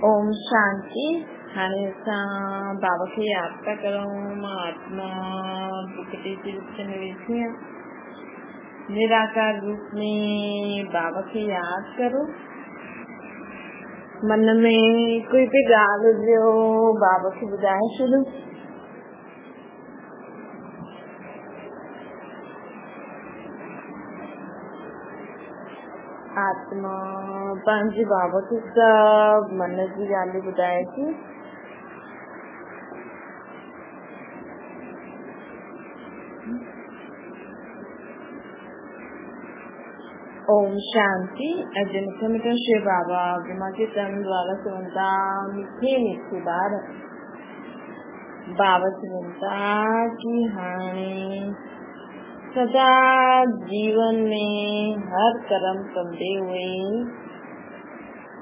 ओम शांति। हाणे असां बाबा खे यादि था करूं। मां आत्मा प्रकृति जे रूप में वेठी आहियां। निराकार रूप में बाबा खे यादि करो। मन में कोई बि ॻाल्हि हुजेव बाबा खे ॿुधाए छॾो। आत्मा पंहिंजे बाबा खे सभु मन जी ॻाल्हियूं ॿुधाए थी। ओम शांति। अॼु मूंखे मिठो शिव बाबा ब्रह्मा के तन द्वारा चवंदा मीठे मीठे ॿार बाबा चवंदा कि हाणे सदा जीवन में हर कर्म कंदे हुए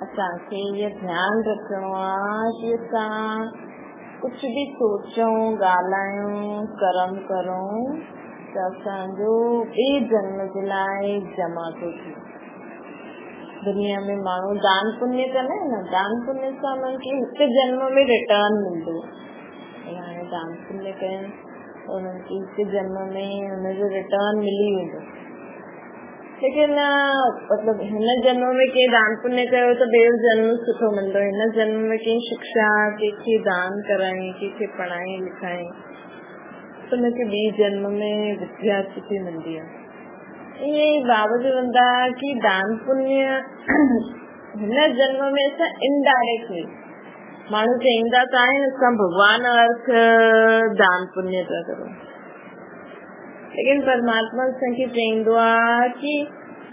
असांखे इहो ध्यानु रखिणो आहे कि असां कुझु बि सोचूं ॻाल्हायूं कर्म करूं त असांजो ॿिए जन्म जे लाइ जमा थो थिए। दुनिया में माण्हू दान पुण्य कंदा आहिनि न, दान पुण्य सां उन्हनि खे हिकु जन्म में रिटर्न मिलंदो। हाणे दान पुण्य कनि उन्हनि खे हिकु जन्म में हुनजो रिटर्न मिली वेंदो। लेकिन मतिलबु हिन जन्म में कंहिं दान पुण्य कयो त ॿियो जन्म सुठो मिलंदो। हिन जन्म में कंहिं शिक्षा, कंहिंखे दान कराई, कंहिंखे पढ़ाई लिखाई त हुनखे ॿी जन्म में विद्या सुठी मिलंदी आहे। ईअं बाबा चवंदा कि दान पुण्य हिन जन्म में असां इनडायरेक्टली माण्हू चईंदा त आहिनि असां भॻवान अर्थ दान पुण्य था करूं, लेकिन परमात्मा असांखे चईंदो आहे कि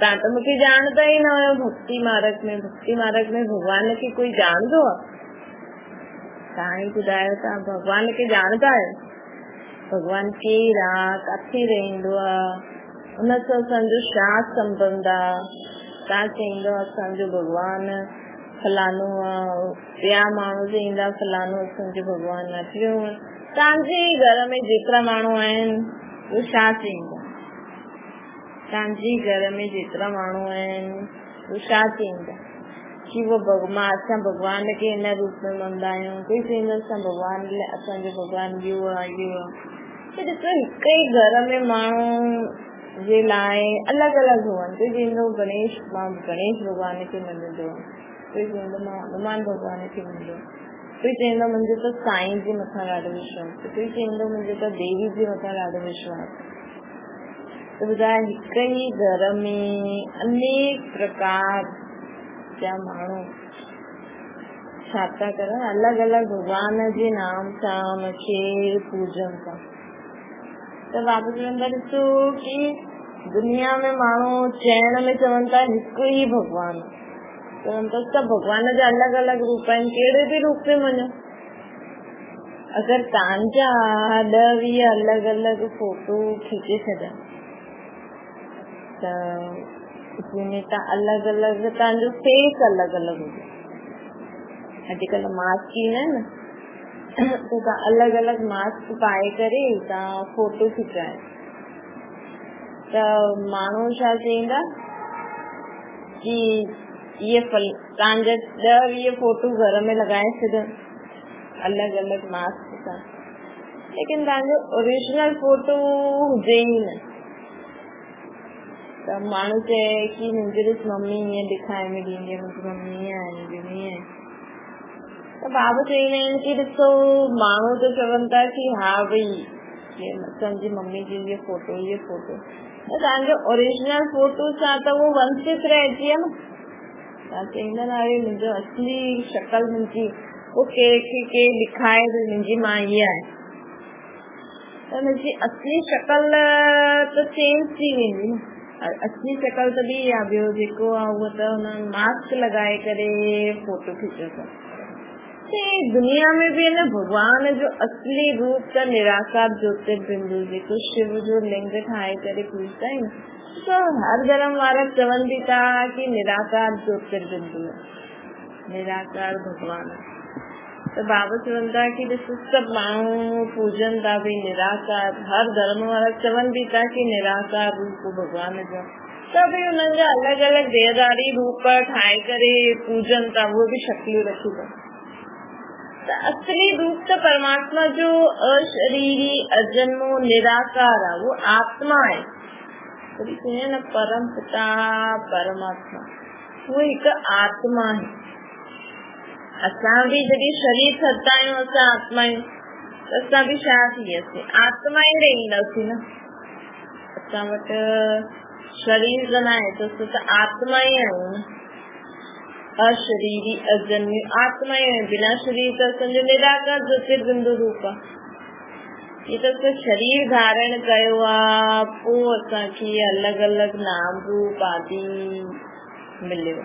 तव्हां त मूंखे ॼाणंदा ई न आहियो। भक्ति मार्ग में भॻवान खे कोई ॼाणंदो आहे? तव्हां ई ॿुधायो, तव्हां भॻवान खे ॼाणंदा आहियो? भॻवान केरु आहे, किथे रहंदो आहे, हुन सां असांजो छा संबंध आहे? तव्हां चईंदो असांजो भॻवान फलानो आहे, ॿिया माण्हू चईंदा फलानो असांजो भॻवान आहे। टियों तव्हांजे घर में जेतिरा माण्हू आहिनि उहे छा चईंदा? तव्हांजे घर में जेतिरा माण्हू आहिनि उहे छा चईंदा कि असां भॻवान खे हिन रूप में मञंदा आहियूं। कोई चईंदो असां भॻवान लाइ असांजो भॻवान इहो आहे इहो आहे। ॾिसो हिकु ई घर में माण्हू जे लाइ अलॻि अलॻि हुअनि। कोई चईंदो मां गणेश भॻवान खे मञंदो, कोई चईंदो मां हनुमान भॻवान खे मञंदो, कोई चईंदो मुंहिंजो त साईं जे मथां ॾाढो विश्वास, कोई चईंदो मुंहिंजो त देवी जे मथां ॾाढो विश्वास। त ॿुधाए हिकु ई घर में अनेक प्रकार जा माण्हू छा था करनि, अलॻि अलॻि भॻवान जे नाम सां हुनखे पूजनि था। त बाबा चवंदा ॾिसो कि दुनिया में माण्हू चइण में चवनि था हिकु ई भॻवान, चवनि था सभु भॻवान जा अलॻि अलॻि रूप आहिनि, कहिड़े बि रूप में मञो। अगरि तव्हांजा 10-20 अलॻि अलॻि फोटो खीचे छॾिया त जंहिंमें तव्हां अलॻि अलॻि तव्हांजो फेस अलॻि अलॻि हुजे। अॼुकल्ह मास्क ईंदा आहिनि न, त तव्हां अलॻि अलॻि मास्क पाए करे तव्हां फोटो खिचाए त माण्हू छा चईंदा कि इहे तव्हांजा 10-20 फोटो घर में लॻाए छॾनि अलॻि अलॻि मास्क सां, लेकिन तव्हांजो ओरिजिनल फोटो हुजे ई न। त माण्हू चए कि मुंहिंजी ॾिस मम्मी हीअं ॾेखारे में ॾींदी आहे, मुंहिंजी मम्मी हीअं आहे हीअं आहे। त बाबा चईंदा आहिनि कि ॾिसो माण्हू त चवनि था कि हा भई असांजी मम्मी जी इहा फोटो त तव्हांजो ओरिजिनल फोटो सां त उहो वंचित रहिजी आहे न। तव्हां चईंदा न अरे मुंहिंजो असली शक्ल मुंहिंजी उहो के ॾेखारे मुंहिंजी मां हीअ आहे त मुंहिंजी असली शक्ल त चेंज थी वेंदी न। असली शक्ल त ॿी आहे, ॿियो जेको आहे उहो त हुन मास्क लॻाए करे फोटो खीचो था। दुनिया में भी न भगवान जो असली रूप त निराकार ज्योतिर्बिंदु जेको शिव जो लिंग ठाहे करे पूजता आहिनि, तो हर धर्म वारा चवनि भी था कि निराकार ज्योतिर्बिंदु निराकार भगवान। तो बाबा चवनि था कि ॾिसो सभु माण्हू पूजनि था भई निराकार, हर धर्म वारा चवनि भी था कि निराकार रूप भगवान जो, सभी उन्हनि जा अलॻि अलॻि देहदारी रूप ठाहे करे पूजन था, उहे बि शक्लियूं रखी था। त असली रूप त परमात्मा जो अशरीरी अजन्मो निराकार आहे, वो आत्मा आहे। न परम पिता परमात्मा वो हिकु आत्मा है। असां बि जॾहिं शरीर खणंदा आहियूं असां आत्मा आहियूं, त असां बि छा थी वियासीं, आत्मा ई रहंदासीं न। असां वटि शरीर त न आहे त आत्मा ई आहियूं न। अशरीरी अजन्मी आत्मा ई आहे, बिना शरीर त असांजो निराकार ज्योतिर्बिंदु रूप आहे। ये तो शरीर धारण कयो आहे, पोइ असांखे अलॻि अलॻि नाम रूप आदि मिलियो।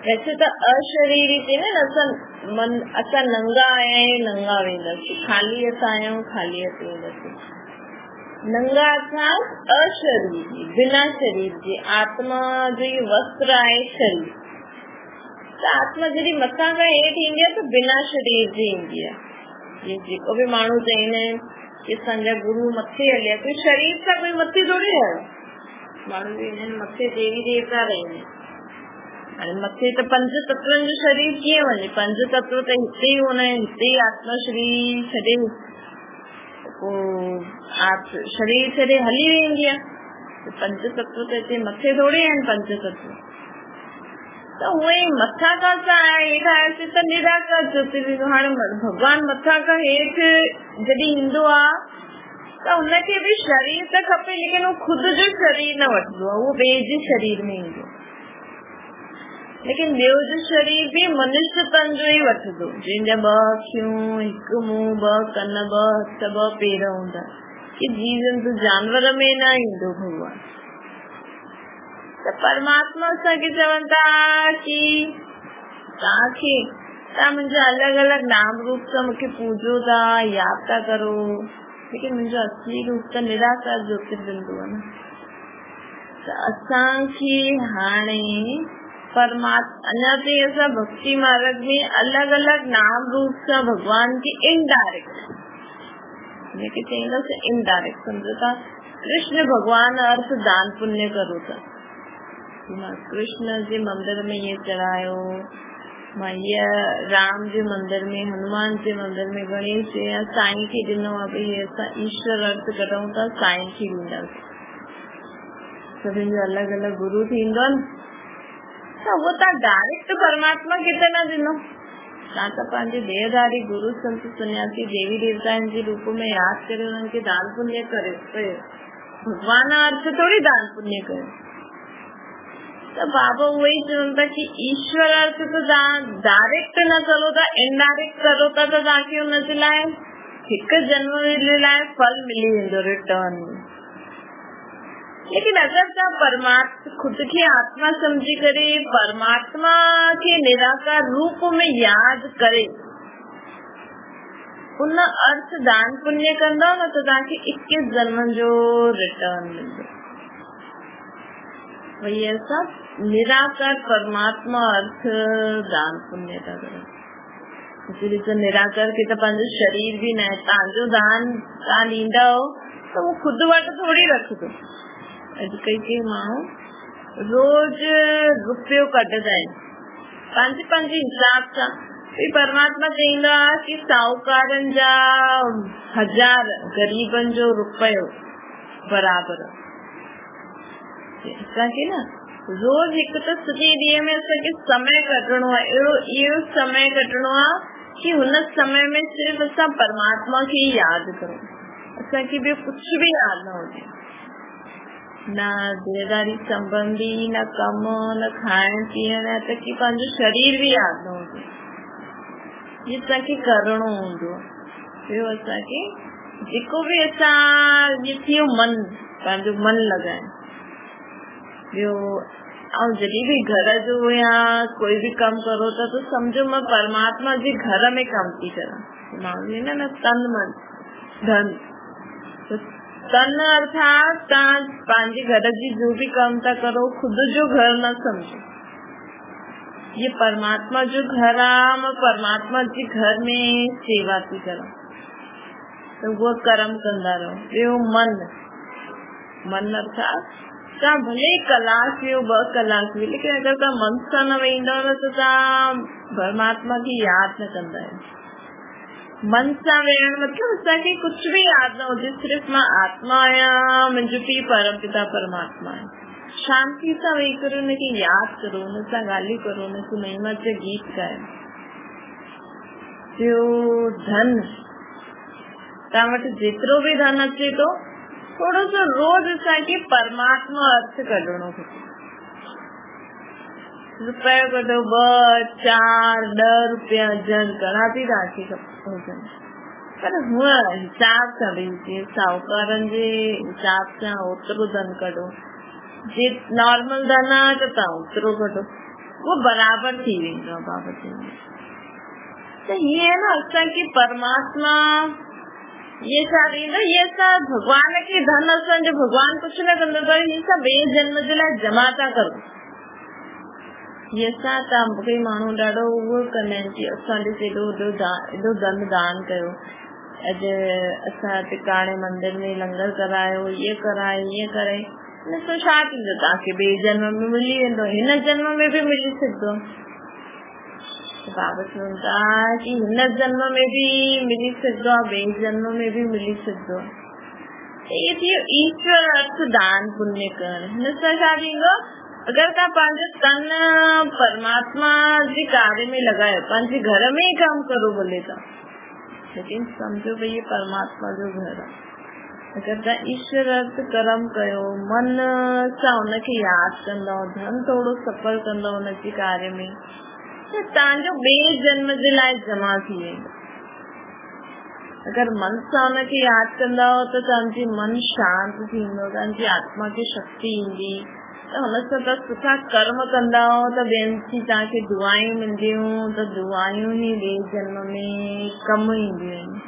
वैसे त अशरीरी थी न, असां नंगा आया आहियूं, नंगा वेंदासीं, खाली असां आया आहियूं, खाली असां वेंदासीं। नंगा अर्थात अशरीरी, बिना शरीर जे। आत्मा जो ई वस्त्र आहे शरीर। त आत्मा जॾहिं मथां खां हेठि ईंदी आहे त बिना शरीर जे ईंदी आहे। ये जेको बि माण्हू चवंदा आहिनि कि असांजा गुरु मथे हलिया, कोई शरीर सां कोई मथे थोड़ी है। माण्हू चवंदा आहिनि मथे देवी देवता रहंदा आहिनि। हाणे मथे त पंज तत्वनि जो शरीर कीअं वञे? पंज तत्व त हिते ई हूंदा आहिनि, हिते ई आत्मा शरीर छॾे, पोइ शरीर छॾे हली वेंदी आहे। पंज तत्व त हिते मथे थोड़ी आहिनि पंज तत्व। त उहे मथां खां हेठि आयासीं त निराकार ज्योतिर्बिंदु। हाणे भॻवान मथां खां हेठि जॾहिं ईंदो आहे त हुनखे बि शरीर त खपे, लेकिन उहो ख़ुदि जो शरीर न वठंदो आहे, उहो ॿिए जे शरीर में ईंदो। लेकिन ॿियो जो शरीर बि मनुष्यपन जो ई वठंदो, जंहिंजा 2 अखियूं, हिकु मुंहुं, 2 कन, 2 हथ, 2 पेर हूंदा, कि जीव जंतु जानवर में न ईंदो भॻवान। त परमात्मा असांखे चवनि था कि तव्हां मुंहिंजा अलॻि अलॻि नाम रूप सां मूंखे पूजो था, यादि था करो, लेकिन मुंहिंजो असली रूप त निराकार ज्योतिर्बिंदु आहे न। त असांखे हाणे अञा ताईं असां भक्ति मार्ग में अलॻि अलॻि नाम रूप सां भॻवान खे इनडायरेक्ट, जेके चईंदासीं इनडायरेक्ट सम्झो था। कृष्ण भॻवान अर्थ दान पुण्य करो था, मां कृष्ण जे मंदिर में ये चढ़ायो, मां ये राम जे मंदिर में, हनुमान जे मंदिर में, गणेश जे साईं खे ॾिनो आहे। भई असां ईश्वर अर्थ कढूं था, साईं खे ॾींदासीं। सभिनि जो अलॻि अलॻि गुरु थींदो न, त उहो तव्हां डायरेक्ट परमात्मा खे त न ॾिनो, तव्हां त पंहिंजे देहधारी गुरु संत सन्यासी देवी देवताउनि जे रूप में यादि करे उन्हनि खे दान पुण्य कयो। भॻवान अर्थ थोड़ी दान पुण्य कयो। त बाबा उहो ई चवनि था कि ईश्वर अर्थ त तव्हां डायरेक्ट न करो था, इनडायरेक्ट करो था, त तव्हांखे हुनजे लाइ हिकु जन्म जे लाइ फल मिली वेंदो रिटर्न में। लेकिन अगरि तव्हां खुद खे आत्मा समझी करे परमात्मा खे निराकार रूप में यादि करे उन अर्थ दान पुण्य कंदव न, त तव्हांखे 21 जन्म जो रिटर्न मिलंदो। वही ऐसा निराकार परमात्मा अर्थ दान पुण्य था करो। तो निराकार के तो पंहिंजो शरीर भी न आहे, तव्हांजो दान तव्हां ॾींदा हो त उहो खुदि वटि थोड़ी रखंदो। अॼु कई माण्हू रोज रुपयो कढंदा आहिनि पंहिंजे हिसाब सां। परमात्मा चईंदो आहे कि साहूकारनि जा 1000 गरीबनि जो रुपयो बराबरि। असांखे न रोज हिकु त सॼे ॾींहं में असांखे समय कढणो आहे, इहो समय कढणो आहे कि हुन समय में सिर्फ़ असां परमात्मा खे ई यादि करूं, असांखे ॿियो कुझु बि यादि न हुजे, न देहदारी संबंधी, न कम, न खाइण पीअण, त कि पंहिंजो शरीर बि यादि न हुजे। ये असांखे करणो हूंदो। ॿियो असांखे जेको बि असां थी वियो मन, पंहिंजो मन लॻाइण। ॿियो ऐं जॾहिं बि घर जो या कोई बि कमु करो था त सम्झो मां परमात्मा जे घर में कमु थी कयां। माण्हू न तन मन धन, तन अर्थात तव्हां पंहिंजे घर जी जो बि कमु था करो खुदि जो घर न समझो, ये परमात्मा जो घर आहे, मां परमात्मा जे घर में सेवा थी कयां, त उहो कर्म कंदा रहो। ॿियो मन अर्थात तव्हां भले कलाक वियो 2 कलाक वियो, लेकिन अगर तव्हां मन सां न वेंदव न त तव्हां परमात्मा खे यादि न कंदा आहियो। मन सां वेहण मतलब असांखे कुछ भी यादि न हुजे, सिर्फ़ मां आत्मा आहियां, मुंहिंजो पीउ परम पिता परमात्मा आहे। शांति सां वेही करे हुनखे यादि करो, हुन सां ॻाल्हियूं करो, हुनजी महिमा जा गीत ॻायो। ॿियो धन, तव्हां वटि जेतिरो भी धन अचे थो, थोड़ो सो रोज असांखे परमात्मा अर्थ कढणो खपे। रुपयो कढो 2, 4, 10 रुपया जन घणा बि तव्हांखे हुजनि, पर हूअं हिसाब सां भई साहूकारनि जे हिसाब सां ओतिरो धन कढो। जे नॉर्मल धन आहे त तव्हां ओतिरो कढो, उहो बराबर थी वेंदो आहे बाबा चवंदा। त हीअं आहे न, असांखे परमात्मा ये छा ॾींदो, ये असां भॻवान खे धन, असांजो भॻवान कुझु न कंदो, पर हीअ असां ॿिए जन्म जे लाइ जमा था करूं। ये असां कई माण्हू ॾाढो उहो कंदा आहिनि कि असां एॾो धन दान कयो, अॼु असां टिकाणे मंदिर में लंगर करायो, ये करायो, ये करे, हिन सां छा थींदो, तव्हांखे ॿिए जन्म में मिली वेंदो, हिन जन्म में बि मिली सघंदो। बाबा चवनि था कि हिन जन्म में भी मिली सघंदो आहे, ॿिए जन्म में भी मिली सघंदो आहे। ये थियो ईश्वर अर्थ दान पुण्य करण। हिन सां छा थींदो, अगर तव्हां पंहिंजो तन परमात्मा जे कार्य में लॻायो, पंहिंजे घर में ही कमु करो भले तव्हां, लेकिन सम्झो भई ये परमात्मा जो घर आहे। अगर तव्हां ईश्वर अर्थ कर्म कयो, मन सां हुनखे यादि कंदव, धन थोड़ो सफल कंदव हुनजे कार्य में, त तव्हांजो ॿिए जन्म जे लाइ जमा थी वेंदो। अगर मन सां हुनखे यादि कंदव त तव्हांजी मन शांत थींदो, तव्हांजी आत्मा खे शक्ति ईंदी, त हुन सां तव्हां सुठा कर्म कंदव त ॿियनि जी तव्हांखे दुआयूं मिलंदियूं, त दुआयूं ई ॿिए जन्म में कमु ईंदियूं आहिनि।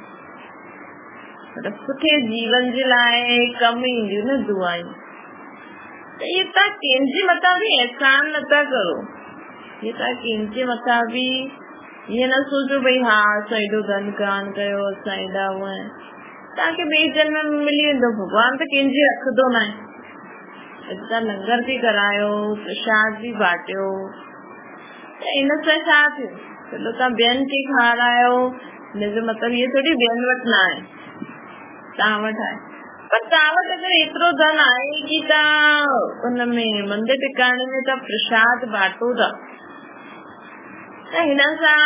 मतलब सुठे जीवन जे लाइ कमु ईंदियूं न दुआयूं। त इहे तव्हां कंहिंजे मथां बि एहसान नथा करो, ये तव्हां कंहिंजे मथां बि ईअं न सोचो भई हा असां एॾो धन कान कयो, असां एॾा हूअं आहिनि, तव्हांखे ॿिए जन्म में मिली वेंदो। भॻवान त कंहिंजे रखंदो न आहे। अॼु तव्हां लंगर बि करायो, प्रसाद बि बाटियो, त इन सां छा थियो, चलो तव्हां ॿियनि खे खारायो, हिनजो मतिलबु इहो थोरी ॿियनि वटि न आहे, तव्हां वटि आहे। पर तव्हां वटि अगरि एतिरो धन आहे कि तव्हां हुनमें मंदिर टिकाणे में तव्हां प्रसाद बाटो था, त हिन सां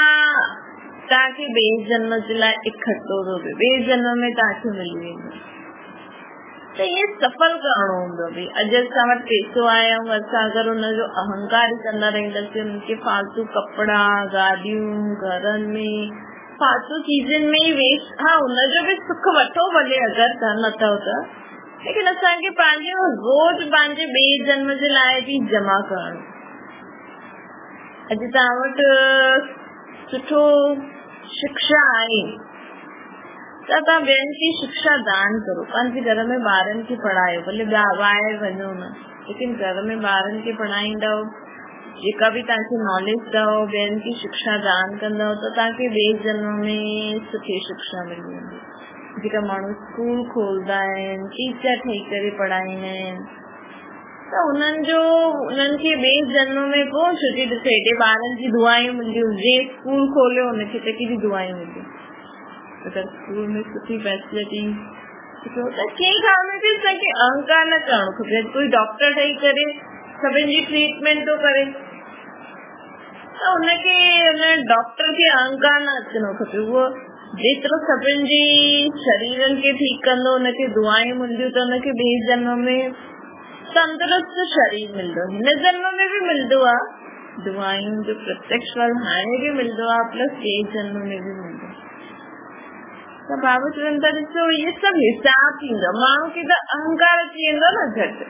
तव्हांखे ॿिए जन्म जे लाइ इकट्ठो थो थिए, ॿिए जन्म में तव्हांखे मिली वेंदो। त इहे सफल करणो हूंदो। भई अॼु असां वटि पैसो आहे ऐं असां अगरि हुनजो अहंकार कंदा रहंदासीं, हुनखे फालतू कपिड़ा, गाॾियूं, घरनि में फालतू चीजनि में ई वेस्ट, हा हुनजो बि सुख वठो भले अगरि धन अथव त, लेकिन असांखे पंहिंजो रोज़ पंहिंजे ॿिए जन्म जे लाइ बि जमा करणो। अॼु तव्हां वटि सुठो शिक्षा आहे त तव्हां ॿियनि खे शिक्षा दान करो, पंहिंजे घर में ॿारनि खे पढ़ायो, भले ॿाहिरि वञो न, लेकिन घर में ॿारनि खे पढ़ाईंदव, जेका बि तव्हांखे नॉलेज अथव ॿियनि खे शिक्षा दान कंदव त तव्हांखे ॿिए जन्म में सुठी शिक्षा मिली वेंदी। जेका माण्हू स्कूल खोलंदा आहिनि, टीचर ठही करे पढ़ाईंदा आहिनि, त उन्हनि खे ॿिए जन्म में पोइ छुटी ॾिसे हेॾे ॿारनि जी दुआयूं मिलंदियूं, जे स्कूल खोलियो हुनखे त केॾी दुआयूं मिलंदियूं। अगरि स्कूल में सुठी फैसिलिटी सुठो, त कंहिं ॻाल्हि में बि असांखे अहंकार न करणो खपे। कोई डॉक्टर ठही करे सभिनि जी ट्रीटमेंट थो करे, त हुनखे हुन डॉक्टर खे अहंकार न अचणो खपे। उहो जेतिरो सभिनि जी शरीरनि खे ठीकु कंदो, हुनखे दुआयूं मिलंदियूं, त हुनखे ॿिए जन्म में तंदुरुस्त शरीर मिलंदो, हिन जन्म में बि मिलंदो आहे, दुआयुनि जो प्रत्यक्ष फल हाणे बि मिलंदो आहे, प्लस ॿिए जन्म में बि मिलंदो। त बाबा चवनि था ॾिसो इहे सभु हिसाब थींदो, माण्हू खे त अहंकार अची वेंदो न झटि।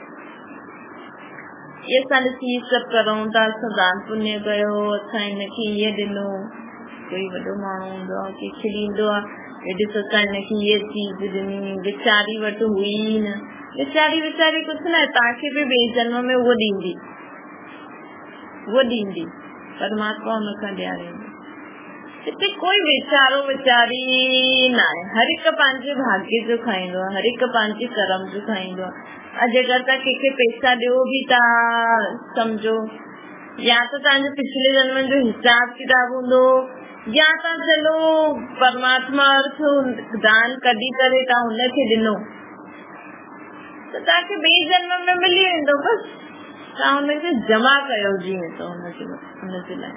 इहे असां ॾिसी सभु करूं था, असां दान पुण्य कयो, असां हिनखे इहे ॾिनो, कोई वॾो माण्हू हूंदो आहे कंहिंखे ॾींदो आहे, ॾिसो असां हिनखे इहे चीज ॾिनी, वीचारी वटि हुई न, वीचारी कुझु न, तव्हांखे बि ॿिए जन्म में उहो ॾींदी, परमात्मा हुनखां ॾियारींदी। हिते कोई वीचारो वीचारी न आहे, हर हिकु पंहिंजे भाग्य जो खाईंदो आहे, हर हिकु पंहिंजे कर्म जो खाईंदो आहे। अगर कंहिंखे पैसा ॾियो भी था समझो, या तो तव्हांजो पिछले जन्म जो हिसाब किताब हूंदो, या त चलो परमात्मा अर्थ दान कढी करे तव्हां हुनखे ॾिनो त तव्हांखे ॿिए जन्म में मिली वेंदो। बस तव्हां हुनखे जमा कयो जीअं त हुनजे लाइ।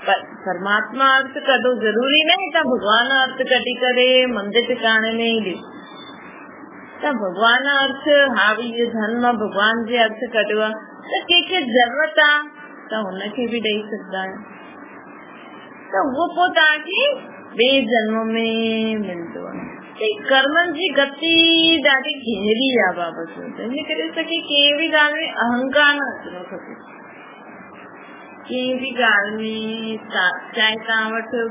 पर परमात्मा अर्थ कढो ज़रूरी न तव्हां भॻवान अर्थ कढी करे मंदिर टिकाणे में ई ॾियो। त भॻवान अर्थ हावी इहो धन मां भॻवान जे अर्थ कढियो आहे त कंहिंखे ज़रूरत आहे त हुनखे बि ॾेई सघंदा आहियो, त उहो पोइ तव्हांखे ॿिए जन्म में मिलंदो आहे। कर्मनि जी गति ॾाढी गहरी आहे बाबा चयो त हिन करे असांखे कंहिं बि ॻाल्हि में अहंकार न अचिणो खपे। कंहिं बि ॻाल्हि में चाहे तव्हां वटि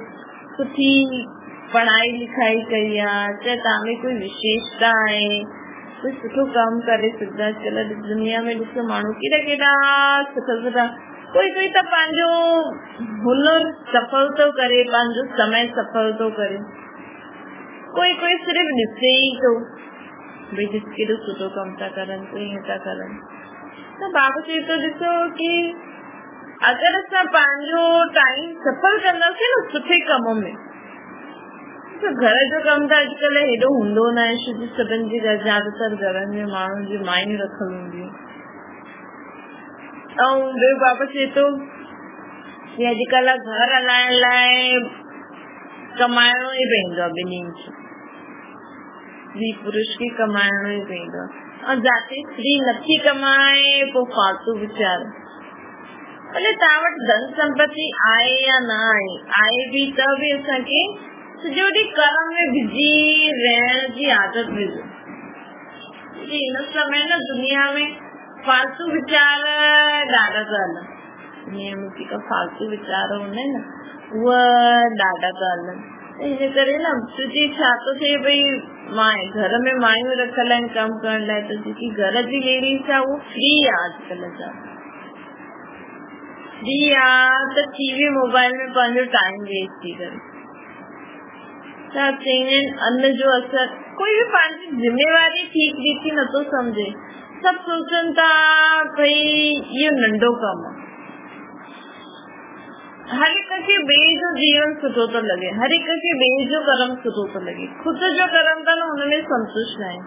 सुठी पढ़ाई लिखाई कई आहे, चाहे तव्हां में कोई विशेषता आहे, कोई सुठो कमु करे सघंदा। अॼुकल्ह दुनिया में ॾिसो माण्हू केॾा केॾा सुठा कोई त पंहिंजो हुनर सफल थो करे, पंहिंजो समय सफल थो करे, कोई सिर्फ़ु ॾिसे ई थो भई केॾो सुठो कमु था करनि, कोई ईअं था करनि। त बाबा चए थो ॾिसो कि अगरि असां पंहिंजो टाइम सफल कंदासीं न सुठे कम में, त घर जो कमु त अॼुकल्ह हेॾो हूंदो न आहे। छोकी सभिनि जी ज्यादातर घरनि में माण्हुनि जी मायूं रखल हूंदियूं। ऐं ॿियो बाबा चए थो कि अॼुकल्ह घर हलाइण लाइ कमाइणो ई पवंदो आहे, ॿिन्हिनि खे, स्त्री पुरुष खे कमाइणो ई पवंदो आहे। ऐं जाते स्त्री नथी कमाए पोइ फालतू वीचार, भले तव्हां वटि धन संपत्ति आहे या न आहे बि त बि असांखे सॼो ॾींहुं कर्म में बिजी रहण जी आदत विझो। हिन समय न दुनिया में फालतू वीचार ॾाढा था हलनि। दुनिया में जेका फालतू वीचार हूंदा आहिनि न उहा ॾाढा था हलनि। हिन करे न छोकी छा थो थिए भई घर में मायूं रखल आहिनि कमु करण लाइ, त जेकी घर जी लेडीस आहे उहो फ्री आहे। अॼुकल्ह जा फ्री आहे त टीवी मोबाइल में पंहिंजो टाइम वेस्ट थी करे। छा चईंदा आहिनि अन्न जो असर, कोई बि पंहिंजी जिम्मेवारी ठीक ॾिठी नथो सम्झे। सभु सोचनि था भई इहो नंढो कमु आहे। हर हिक खे ॿिए जो जीवन सुठो थो लॻे, हर हिक खे ॿिए जो कर्म सुठो थो लॻे, ख़ुदि जो कर्म था न हुनमें संतुष्ट आहिनि।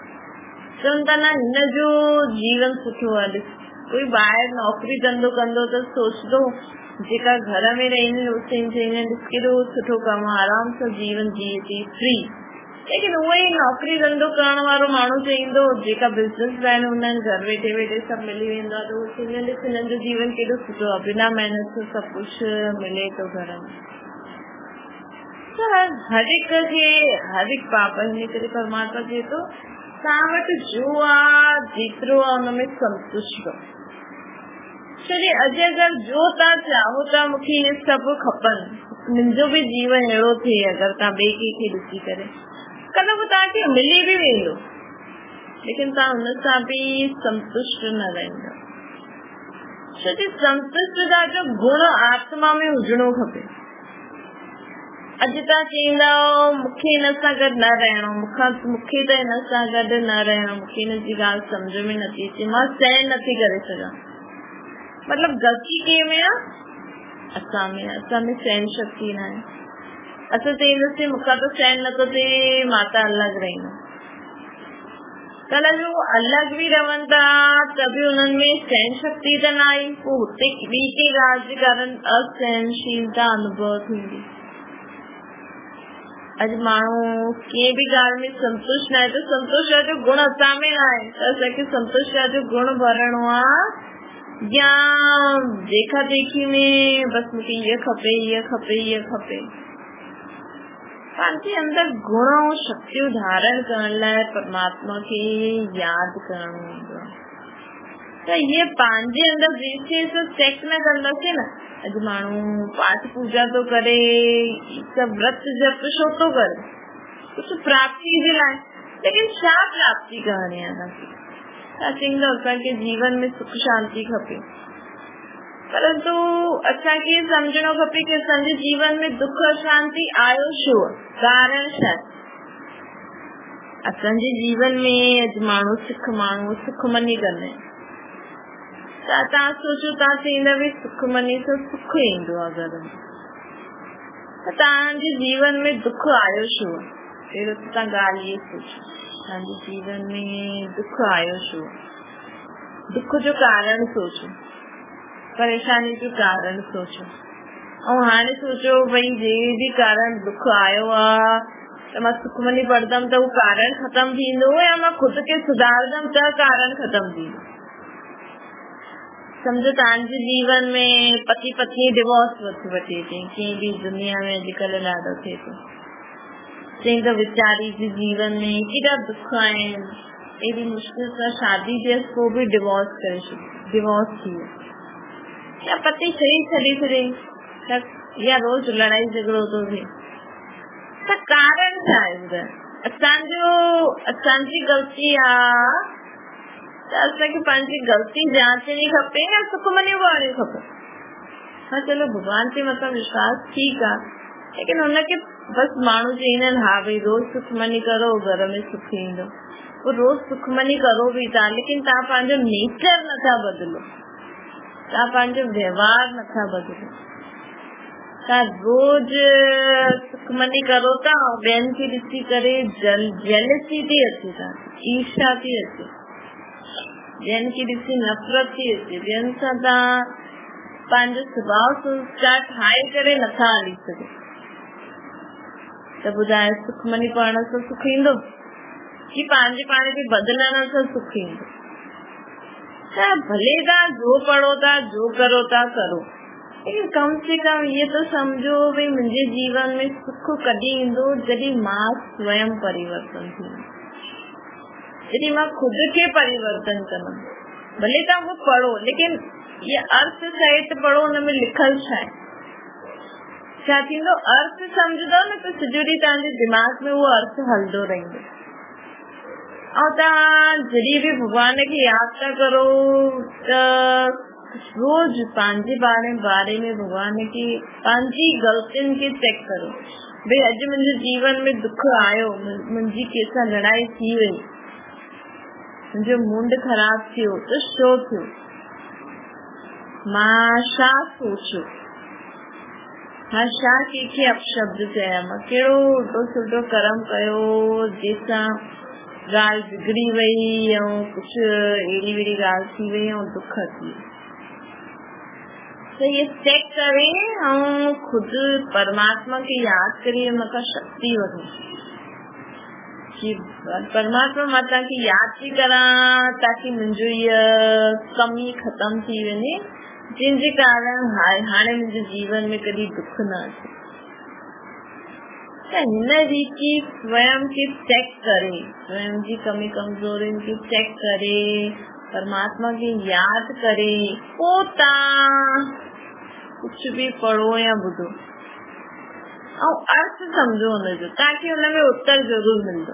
चवनि था न हिन जो जीवन सुठो आहे। कोई ॿाहिरि नौकरी धंधो कंदो त सोचंदो जेका घर में रहंदी केॾो सुठो कमु आहे, आराम सां जीवन जिए थी फ्री। लेकिन उहो ई नौकरी धंधो करण वारो माण्हू चईंदो जेका बिज़नेसमैन हूंदा आहिनि घर वेठे वेठे सभु मिली वेंदो आहे, त उहो चईंदा हिननि जो जीवन केॾो सुठो आहे, बिना महिनत सां सभु कुझु मिले थो घर में। त हर हिक खे हर हिकु पाप, हिन करे परमात्मा चए थो तव्हां वटि जो आहे जेतिरो आहे हुनमें संतुष्ट रहो। छोकी अगरि जो तव्हां चाहो था मूंखे इहे सभु खपनि, मुंहिंजो बि जीवन अहिड़ो थिए, अगरि तव्हां ॿिए कंहिंखे ॾिसी करे कल्ह उहो तव्हांखे मिली बि वेंदो, लेकिन तव्हां हुन सां बि संतुष्ट न रहंदा। छोकी संतुष्टता जो गुण आत्मा में हुजणो खपे। अॼु तव्हां चईंदा मूंखे हिन सां गॾु न रहणो, मूंखे त हिन सां गॾु न रहणो, मूंखे हिनजी ॻाल्हि सम्झ में नथी अचे, मां सहन नथी करे सघां। मतलब गलती कंहिंमें आहे असां में सहन शक्ति न आहे। असां चईंदासीं मूंखां त सहन नथो थिए, मां त अलॻि रहंदमि। कल जो अलॻि बि रहनि था त बि हुननि में सहन शक्ति त न आई, पोइ हुते ॿी के ॻाल्हि जे कारण असहनशीलता अनुभव थींदी। अॼु माण्हू कंहिं बि ॻाल्हि में संतुष्ट न आहे, त संतोष जो गुण असां में न आहे, त असांखे संतोष जो गुण भरणो आहे। या देखा देखी में बस मूंखे ये खपे ये खपे ये खपे। पंहिंजे अंदर गुण ऐं शक्तियूं धारण करण लाइ परमात्मा खे यादि करणो हूंदो आहे। त इहे पंहिंजे अंदर जेके चेक न कंदासीं न, अॼु माण्हू पाठ पूजा थो करे, सभु व्रत जप छो थो करे, कुझु प्राप्ति जे लाइ, लेकिन छा प्राप्ति करणी आहे? असांखे असांखे जीवन में सुख शांति खपे, परंतु असांखे समझणो खपे कि असांजे जीवन में दुख शांति आयो छो, कारण छा। असांजे जीवन में अॼु माण्हू सुख मनी कंदा आहिनि। त तव्हां सोचो, तव्हां चईंदा भई सुख मनी सां सुख ईंदो आहे घर में, त तव्हांजे जीवन में दुख आयो छो? पहिरियों त तव्हां ॻाल्हि इहे सोचो, तव्हांजे जीवन में दुख आयो छो? दुख जो कारण सोचो, परेशानी जो कारण सोचो, ऐं हाणे सोचो भई जे बि कारण दुख आयो आहे त मां सुखमनी पढ़ंदमि त उहो कारण ख़तम थींदो या मां खुद खे सुधारंदमि त कारण ख़तम थींदो। सम्झो तव्हांजे जीवन में पति पत्नी डिवोर्स वठे थी, कंहिं बि दुनिया में अॼुकल्ह ॾाढो थिए थो। चई त वीचारी जे जीवन में केॾा दुख आहिनि, एॾी मुश्किल सां शादी थियसि पोइ बि डिवोर्स करे छॾियो, डिवोर्स थी वियो, या पति छॾे छॾे, या रोज लड़ाई झगड़ो थो थिए, त कारण छा आहे? असांजी ग़लती आहे त असांखे पंहिंजी ग़लती जांचणी खपे या सुखमनी पढ़णी खपे। हाँ चलो भगवान जे मथां विश्वास ठीकु आहे, लेकिन हुनखे बस माण्हू चईंदा आहिनि हा भई रोज सुखमनी करो घर में सुख ईंदो। पोइ रोज सुखमनी करो बि था, लेकिन तव्हां पंहिंजो नेचर नथा बदिलो, तव्हां पंहिंजो व्यवहार नथा बदिलो। तव्हां रोज सुखमनी करो था, ॿियनि खे ॾिसी करे जेलसी थी अचे, तव्हांखे ईर्ष्या थी अचे, ॿियनि खे ॾिसी नफ़रत थी अचे, ॿियनि सां तव्हां पंहिंजो स्वभाव संस्कार ठाहे करे नथा हली सघो। त ॿुधायो सुखमनी पढ़ण सां सुख ईंदो कि पंहिंजे पाण खे बदिलण सां सुख ईंदो? त भले तव्हां जो पढ़ो था, जो करो था करो, लेकिन कम से कम ये तो समझो भई मुंहिंजे जीवन में सुख कॾहिं ईंदो जॾहिं मां स्वयं परिवर्तन थींदो, जॾहिं मां खुद खे परिवर्तन कंदमि। भले तव्हां वो पढ़ो, लेकिन ये अर्थ सहित पढ़ो, हुनमें लिखल छा आहे, छा थींदो? अर्थ सम्झंदो न त सॼो ॾींहुं तव्हांजे दिमाग़ में उहो अर्थ हलंदो रहंदो। ऐं तव्हां जॾहिं बि भॻवान खे यादि था करो त रोज पंहिंजे बारे में भॻवान खे पंहिंजी ग़लतियुनि खे चेक करो। भई अॼु मुंहिंजे जीवन में दुख आयो, मुंहिंजी कंहिंसां लड़ाई थी वई, मुंहिंजो मूड ख़राब थियो त छो थियो? मां छा सोचियो, मां छा कंहिंखे अपशब्द चया, मां कहिड़ो उल्टो सुल्टो कर्म कयो जंहिंसां ॻाल्हि बिगड़ी वई ऐं कुझु अहिड़ी वेड़ी ॻाल्हि थी वई ऐं दुख थी। तो ये चेक करे ऐं खुद परमात्मा खे यादि करे हुनखां शक्ति वठो कि परमात्मा मां तव्हांखे यादि थी करां ताकि मुंहिंजो इहा कमी ख़तम थी वञे, जिनजे कारण हाणे मुंहिंजे जीवन में कॾहिं दुख न अचे। त हिन रीति स्वयं खे चेक करे, स्वयं जी कमी कमजोरियुनि खे चेक करे, परमात्मा खे यादि करे पोइ तव्हां कुझु बि पढ़ो या ॿुधो ऐं अर्थ सम्झो हुनजो, तव्हांखे हुनमें उत्तर ज़रूर मिलंदो।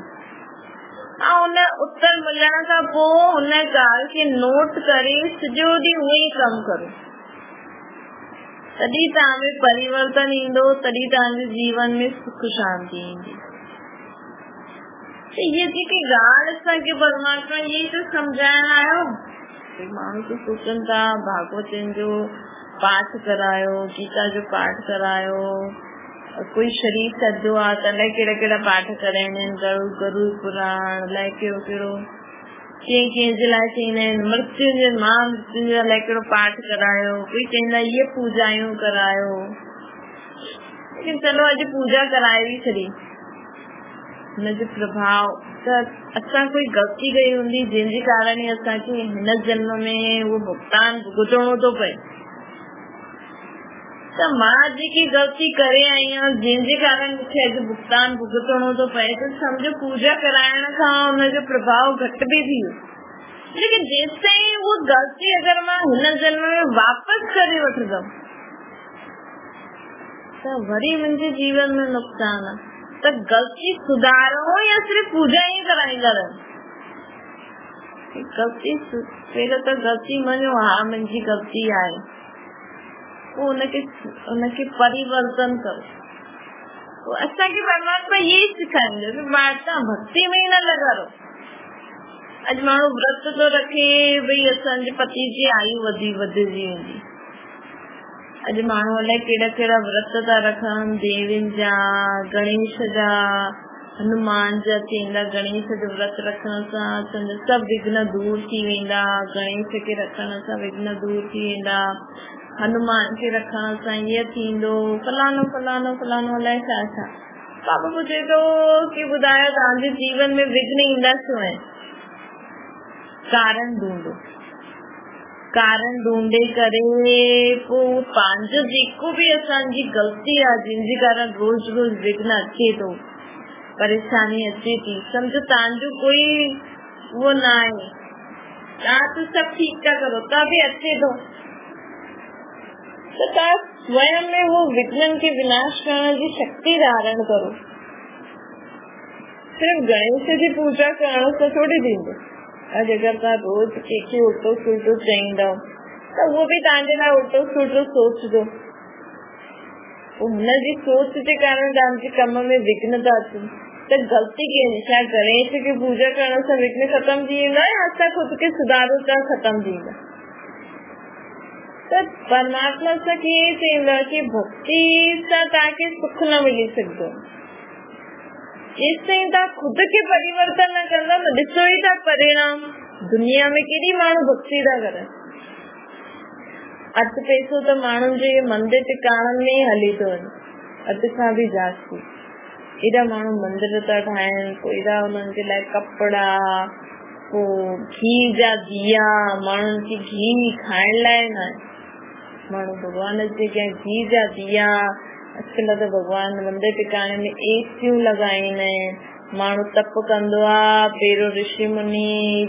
ऐं हुन उत्तर मिलण खां पोइ हुन ॻाल्हि खे नोट करे सॼो ॾींहुं उहो ई कमु करो, तॾहिं तव्हां में परिवर्तन ईंदो, तॾहिं तव्हांजे जीवन में सुख शांति ईंदी। इहे जेकी ॻाल्हि असांखे परमात्मा इहे त सम्झाइण आयो। माण्हू त सोचनि था भागवतनि जो पाठ करायो, गीता जो पाठ करायो, कोई शरीर सॼो आहे त अलाए कहिड़ा कहिड़ा पाठ कराईंदा आहिनि, गरुड़ पुराण अलाए कहिड़ो कहिड़ो, कंहिंजे लाइ चईंदा आहिनि मृत्युंजय लाइ कहिड़ो पाठ करायो, कोई चईंदा इहे पूजायूं करायो। लेकिन चलो अॼु पूजा कराए बि छॾी, हुनजो प्रभाव त असां कोई ग़लती कई हूंदी जंहिंजे कारण ई असांखे हिन जन्म में उहो भुगतान भुगतणो थो पए। त मां जेकी ग़लती करे आई आहियां जंहिंजे कारण मूंखे अॼु भुगतान भुगतणो थो पए, त सम्झो पूजा कराइण खां हुनजो प्रभाव घटि बि थी वियो। लेकिन जेसिताईं उहा ग़लती अगरि मां हिन जन्म में वापसि करे वठंदमि त वरी मुंहिंजे जीवन में नुक़सान आहे। त ग़लती सुधारो या सिर्फ़ पूजा ई कराईंदा रहो? ग़लती पहिरियों त ग़लती मञो, हा मुंहिंजी ग़लती आहे, पोइ हुनखे परिवर्तन करो। तो असांखे परमात्मा ये सिखाईंदो कि तव्हां भक्ति में न लॻा रहो। अॼु माण्हू व्रत तो रखे भई असांजे पति जी आयु वधजी वेंदी। अॼु माण्हू अलाए कहिड़ा कहिड़ा व्रत था रखनि, देवियुनि जा, गणेश जा, हनुमान जा थींदा। गणेश जो व्रत रखण सां सभु विघ्न दूर थी वेंदा। गणेश खे रखण सां विघ्न दूर थी वेंदा। हनुमान खे रखण सां ईअं थींदो, फलानो फलानो फलानो अलाए छा छा। बाबा पुछे थो कि ॿुधायो तव्हांजे जीवन में विघ्न ईंदा छो आहिनि? कारण ढूंढो। कारण ढूंढे करे पोइ पंहिंजो जेको बि असांजी ग़लती आहे जंहिंजे कारण रोज़ रोज़ विघ्न अचे थो, परेशानी अचे थी, सम्झो तव्हांजो कोई वो न आहे, तव्हां तो सभु ठीकु था करो, त बि अचे थो तो तव्हां स्वयं में वो विघ्नन के विनाश करण जी शक्ति धारण करो। सिर्फ गणेश जी पूजा करण सां थोड़ी थींदो। अॼु अगरि तव्हां रोज कंहिंखे उल्टो सुल्टो चईंदव त उहो बि तव्हांजे लाइ उल्टो सुल्टो सोचदो। हुनजी सोच जे कारण तव्हांजे कम में विघ्न था अचनि। त ग़लती कंहिंजी? छा गणेश खे पूजा करण सां विघ्न ख़तम थी वेंदा या असां खुद खे सुधारो था ख़तम थी वेंदा? त परमात्मा असांखे इहे चईंदो आहे कि भक्ति सां तव्हांखे सुख न मिली सघंदो जेसिताईं तव्हां खुद खे परिवर्तन न कंदा। न ॾिसो ई था परिणाम, दुनिया में केॾी माण्हू भक्ति था करनि। अधु पैसो त माण्हुनि जे मंदिर टिकाणनि में हली थो वञे, अधु खां बि जास्ती। एॾा माण्हू मंदिर था ठाहिनि, पोइ एॾा उन्हनि जे लाइ कपिड़ा, पोइ घी जा दिया, माण्हुनि खे घी खाइण लाइ न आहे, माण्हू भॻवान जे कंहिं घी जा दिया। अॼुकल्ह त भॻवान मंदिर टिकाणे में एसियूं लॻाईंदा आहिनि। माण्हू तप कंदो आहे, पहिरियों ऋषि मुनि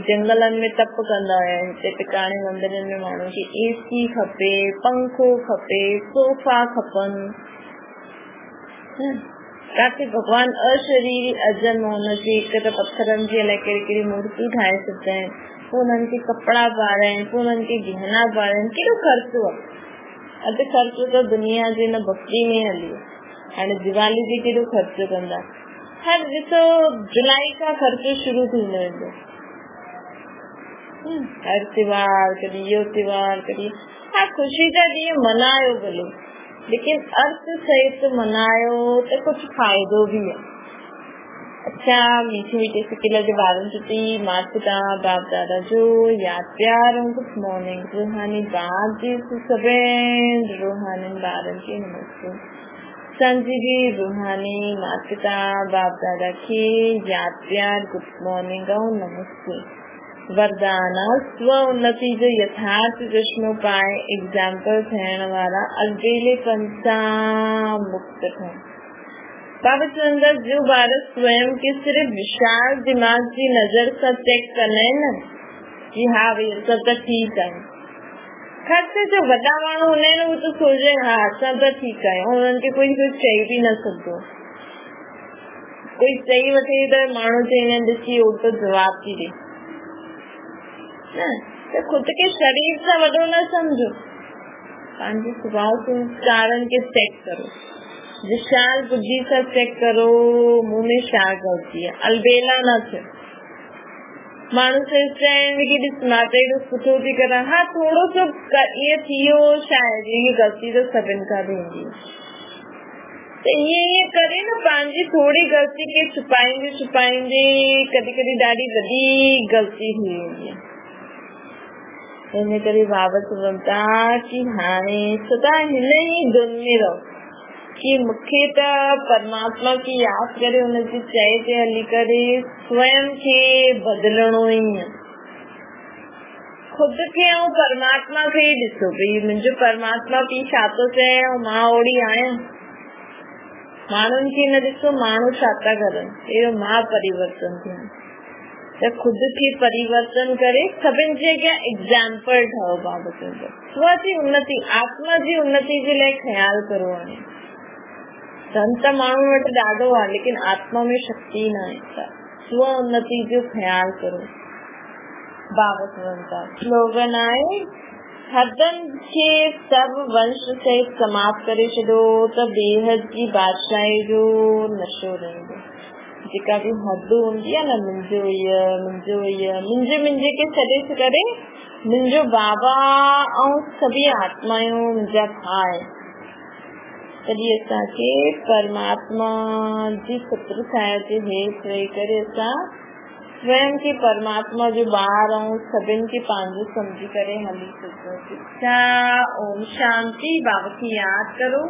जंगलनि में तप कंदा हुया। हिते टिकाणे मंदिरनि में माण्हू खे एसी खपे, पंखो खपे, सोफा खपनि। काथे भॻवान अशरीरी अजन हुनजी हिकु त पत्थरनि जी अलाए कहिड़ी कहिड़ी मूर्तियूं ठाहे छॾंदा आहिनि, पोइ हुननि खे कपिड़ा पाराइनि, पोइ हुननि खे गहना पाराइनि। केॾो ख़र्चो आहे। अधु ख़र्चो त दुनिया जे न भक्ति में हली। हाणे दिवाली ते केॾो ख़र्चो कंदा। हर ॾिसो जुलाई खां ख़र्चो शुरू थींदो वेंदो। हर त्योहार, कॾहिं इहो त्योहार, कॾहिं हा ख़ुशी जा ॾींहं मल्हायो भले, लेकिन अर्थ सहित मल्हायो त कुझु फ़ाइदो बि आहे। अच्छा, मीठे मीठे सिकिल जे ॿारनि जो माता पिता बाप दादा जो यादि प्यार ऐं गुड मॉर्निंग। रूहानी बाप जी सभिनी रूहानी ॿारनि खे नमस्ते। संजी जी रूहानी माता पिता बाप दादा खे यादि प्यार गुड मॉर्निंग ऐं नमस्ते। वरदान स्व उन्नति जो यथार्थ चश्मो पाए एग्जाम्पल थियण वारा अलबेलेपन सां मुक्त थियनि। बाबा चवंदा जो ॿार स्वयं के सिर्फ विशाल दिमाग जी नज़र सां चेक कंदा आहिनि न कि हा भई असां त ठीकु आहियूं। ख़ासि जो वॾा माण्हू हूंदा आहिनि उहे त सोचनि हा असां त ठीकु आहियूं, उन्हनि खे कोई कुझु चई बि न सघंदो। कोई चई वठे त माण्हू चईंदा आहिनि ॾिसी उल्टो जवाब थी ॾे। न त ख़ुदि खे शरीर सां वॾो न सम्झो, पंहिंजे स्वभाव संस्कारनि खे चेक करो, विशाल बुद्धि सां चेक करो मुंह में छा ग़लती आहे, अलबेला न थियो। माण्हू सोचता आहिनि कि ॾिस मां त एॾो सुठो थी करां, हा थोरो सो ईअं थी वियो शायदि, हीअ ग़लती त सभिनि खां थींदी। त ईअं करे न पंहिंजी थोरी ग़लती खे छुपाईंदे छुपाईंदे कॾहिं कॾहिं ॾाढी वॾी ग़लती थी वेंदी आहे। इन करे बाबा चवनि था कि हाणे सदा हिन ई धुन में रहो कि मूंखे त परमात्मा खे यादि करे हुनजी चए ते हली करे स्वयं खे बदिलणो ई आहे। खुद खे ऐं परमात्मा खे ई ॾिसो भई मुंहिंजो परमात्मा पीउ छा थो चए ऐं मां ओड़ी आहियां। माण्हुनि खे न ॾिसो माण्हू छा था करनि, अहिड़ो मां परिवर्तन थियां। त खुद खे परिवर्तन करे सभिनि जे अॻियां एग्जाम्पल ठहो। बाबा चवंदो स्व जी उन्नति, आत्मा जी उन्नति जे लाइ ख्याल करो। हाणे धन त माण्हू वटि ॾाढो आहे लेकिन आत्मा में शक्ति न आहे। स्व उन्नति जो ख्याल करो। बाबा चवनि था स्लोगन आहे हदन खे सब वंश से समाप्त करे छॾियो त बेहद जी बादशाही जो नशो रहंदो। जेका बि हद हूंदी आहे न, मुंहिंजे खे छॾे करे मुंहिंजो बाबा ऐं सभी आत्मायूं मुंहिंजा खाए, तॾहिं असांखे परमात्मा जी पुत्र छाया जे हेठि रही करे असां स्वयं खे परमात्मा जो ॿार ऐं सभिनि खे पंहिंजो सम्झी करे हली सघूं। ओम शांति। बाबा खे यादि करो।